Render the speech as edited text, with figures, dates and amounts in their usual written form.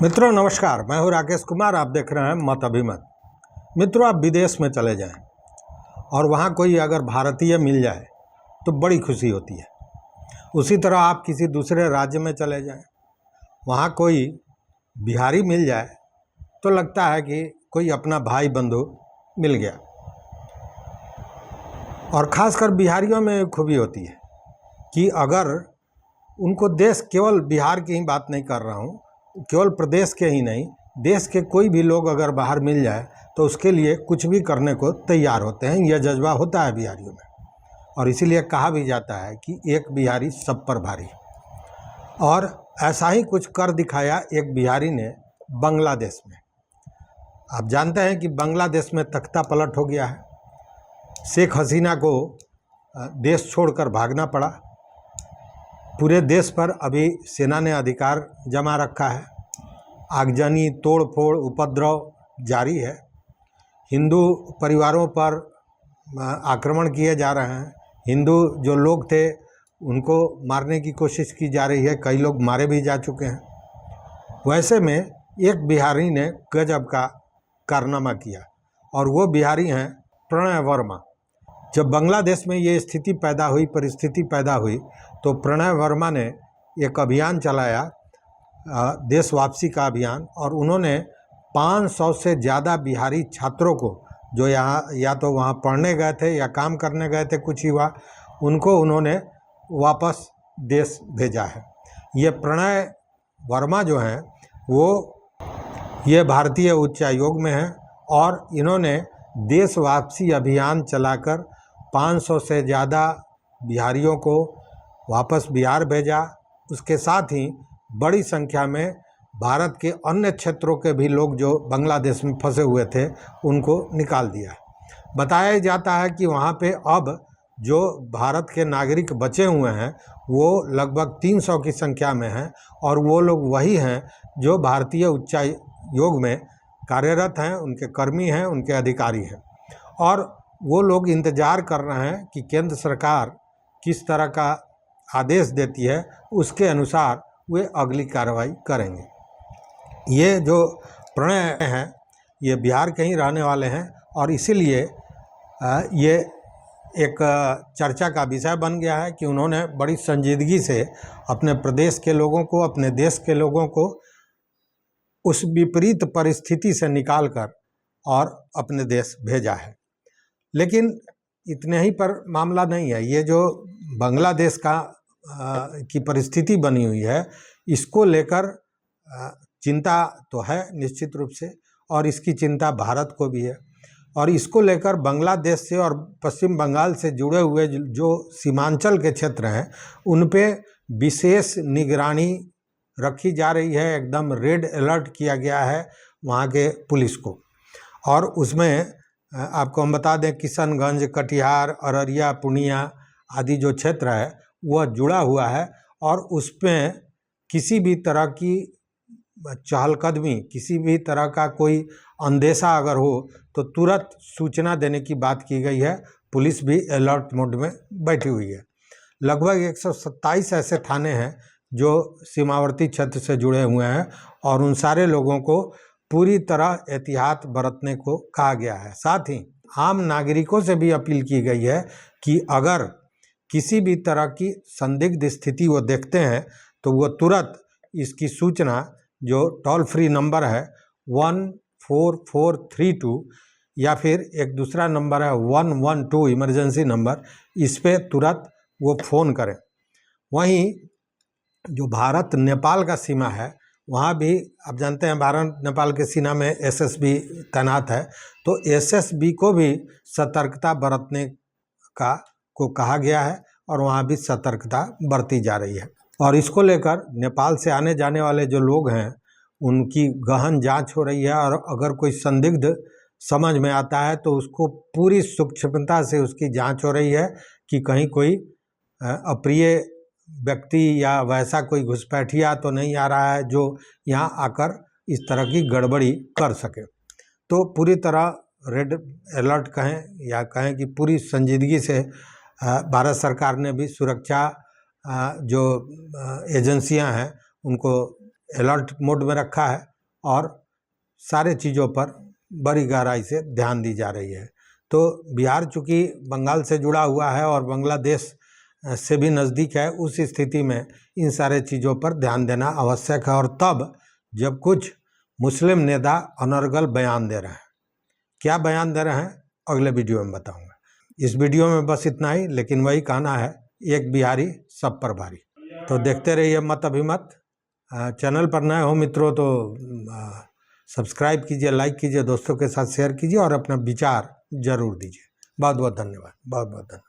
मित्रों नमस्कार, मैं हूं राकेश कुमार। आप देख रहे हैं मत अभिमत। मित्रों, आप विदेश में चले जाएं और वहां कोई अगर भारतीय मिल जाए तो बड़ी खुशी होती है। उसी तरह आप किसी दूसरे राज्य में चले जाएं, वहां कोई बिहारी मिल जाए तो लगता है कि कोई अपना भाई बंधु मिल गया। और ख़ासकर बिहारियों में एक खूबी होती है कि अगर उनको देश, केवल बिहार की ही बात नहीं कर रहा हूँ, केवल प्रदेश के ही नहीं, देश के कोई भी लोग अगर बाहर मिल जाए तो उसके लिए कुछ भी करने को तैयार होते हैं। यह जज्बा होता है बिहारियों में, और इसीलिए कहा भी जाता है कि एक बिहारी सब पर भारी। और ऐसा ही कुछ कर दिखाया एक बिहारी ने बांग्लादेश में। आप जानते हैं कि बांग्लादेश में तख्ता पलट हो गया है। शेख हसीना को देश छोड़कर भागना पड़ा। पूरे देश पर अभी सेना ने अधिकार जमा रखा है। आगजनी, तोड़फोड़, उपद्रव जारी है। हिंदू परिवारों पर आक्रमण किए जा रहे हैं। हिंदू जो लोग थे उनको मारने की कोशिश की जा रही है। कई लोग मारे भी जा चुके हैं। वैसे में एक बिहारी ने गजब का कारनामा किया, और वो बिहारी हैं प्रणय वर्मा। जब बांग्लादेश में ये स्थिति पैदा हुई, परिस्थिति पैदा हुई, तो प्रणय वर्मा ने एक अभियान चलाया, देश वापसी का अभियान। और उन्होंने 500 से ज़्यादा बिहारी छात्रों को, जो यहाँ या तो वहाँ पढ़ने गए थे या काम करने गए थे, कुछ ही हुआ, उनको उन्होंने वापस देश भेजा है। ये प्रणय वर्मा जो हैं वो ये भारतीय उच्चायोग में हैं, और इन्होंने देश वापसी अभियान चलाकर 500 से ज़्यादा बिहारियों को वापस बिहार भेजा। उसके साथ ही बड़ी संख्या में भारत के अन्य क्षेत्रों के भी लोग जो बांग्लादेश में फंसे हुए थे उनको निकाल दिया। बताया जाता है कि वहाँ पे अब जो भारत के नागरिक बचे हुए हैं वो लगभग 300 की संख्या में हैं, और वो लोग वही हैं जो भारतीय उच्चायोग में कार्यरत हैं, उनके कर्मी हैं, उनके अधिकारी हैं। और वो लोग इंतज़ार कर रहे हैं कि केंद्र सरकार किस तरह का आदेश देती है, उसके अनुसार वे अगली कार्रवाई करेंगे। ये जो प्रणय हैं ये बिहार के ही रहने वाले हैं, और इसीलिए ये एक चर्चा का विषय बन गया है कि उन्होंने बड़ी संजीदगी से अपने प्रदेश के लोगों को, अपने देश के लोगों को उस विपरीत परिस्थिति से निकालकर और अपने देश भेजा है। लेकिन इतने ही पर मामला नहीं है। ये जो बांग्लादेश की परिस्थिति बनी हुई है, इसको लेकर चिंता तो है निश्चित रूप से, और इसकी चिंता भारत को भी है। और इसको लेकर बांग्लादेश से और पश्चिम बंगाल से जुड़े हुए जो सीमांचल के क्षेत्र हैं उन पे विशेष निगरानी रखी जा रही है। एकदम रेड अलर्ट किया गया है वहाँ के पुलिस को। और उसमें आपको हम बता दें, किशनगंज, कटिहार, अररिया, पूर्णिया आदि जो क्षेत्र है वह जुड़ा हुआ है, और उसमें किसी भी तरह की चहलकदमी, किसी भी तरह का कोई अंदेशा अगर हो तो तुरंत सूचना देने की बात की गई है। पुलिस भी अलर्ट मोड में बैठी हुई है। लगभग 127 ऐसे थाने हैं जो सीमावर्ती क्षेत्र से जुड़े हुए हैं, और उन सारे लोगों को पूरी तरह एहतियात बरतने को कहा गया है। साथ ही आम नागरिकों से भी अपील की गई है कि अगर किसी भी तरह की संदिग्ध स्थिति वो देखते हैं तो वो तुरंत इसकी सूचना, जो टोल फ्री नंबर है 14432, या फिर एक दूसरा नंबर है 112 इमरजेंसी नंबर, इस पे तुरंत वो फ़ोन करें। वहीं जो भारत नेपाल का सीमा है वहाँ भी आप जानते हैं भारत नेपाल के सीमा में एसएसबी तैनात है, तो एसएसबी को भी सतर्कता बरतने को कहा गया है, और वहाँ भी सतर्कता बरती जा रही है। और इसको लेकर नेपाल से आने जाने वाले जो लोग हैं उनकी गहन जांच हो रही है, और अगर कोई संदिग्ध समझ में आता है तो उसको पूरी सूक्ष्मता से उसकी जांच हो रही है कि कहीं कोई अप्रिय व्यक्ति या वैसा कोई घुसपैठिया तो नहीं आ रहा है जो यहाँ आकर इस तरह की गड़बड़ी कर सके। तो पूरी तरह रेड अलर्ट कहें या कहें कि पूरी संजीदगी से भारत सरकार ने भी सुरक्षा जो एजेंसियां हैं उनको अलर्ट मोड में रखा है और सारे चीज़ों पर बड़ी गहराई से ध्यान दी जा रही है। तो बिहार चूँकि बंगाल से जुड़ा हुआ है और बांग्लादेश से भी नज़दीक है, उस स्थिति में इन सारे चीज़ों पर ध्यान देना आवश्यक है। और तब जब कुछ मुस्लिम नेता अनर्गल बयान दे रहे हैं, क्या बयान दे रहे हैं अगले वीडियो में बताऊंगा। इस वीडियो में बस इतना ही, लेकिन वही कहना है, एक बिहारी सब पर भारी। तो देखते रहिए मत अभिमत। चैनल पर नए हो मित्रों तो सब्सक्राइब कीजिए, लाइक कीजिए, दोस्तों के साथ शेयर कीजिए और अपना विचार जरूर दीजिए। बहुत बहुत धन्यवाद, बहुत बहुत धन्यवाद।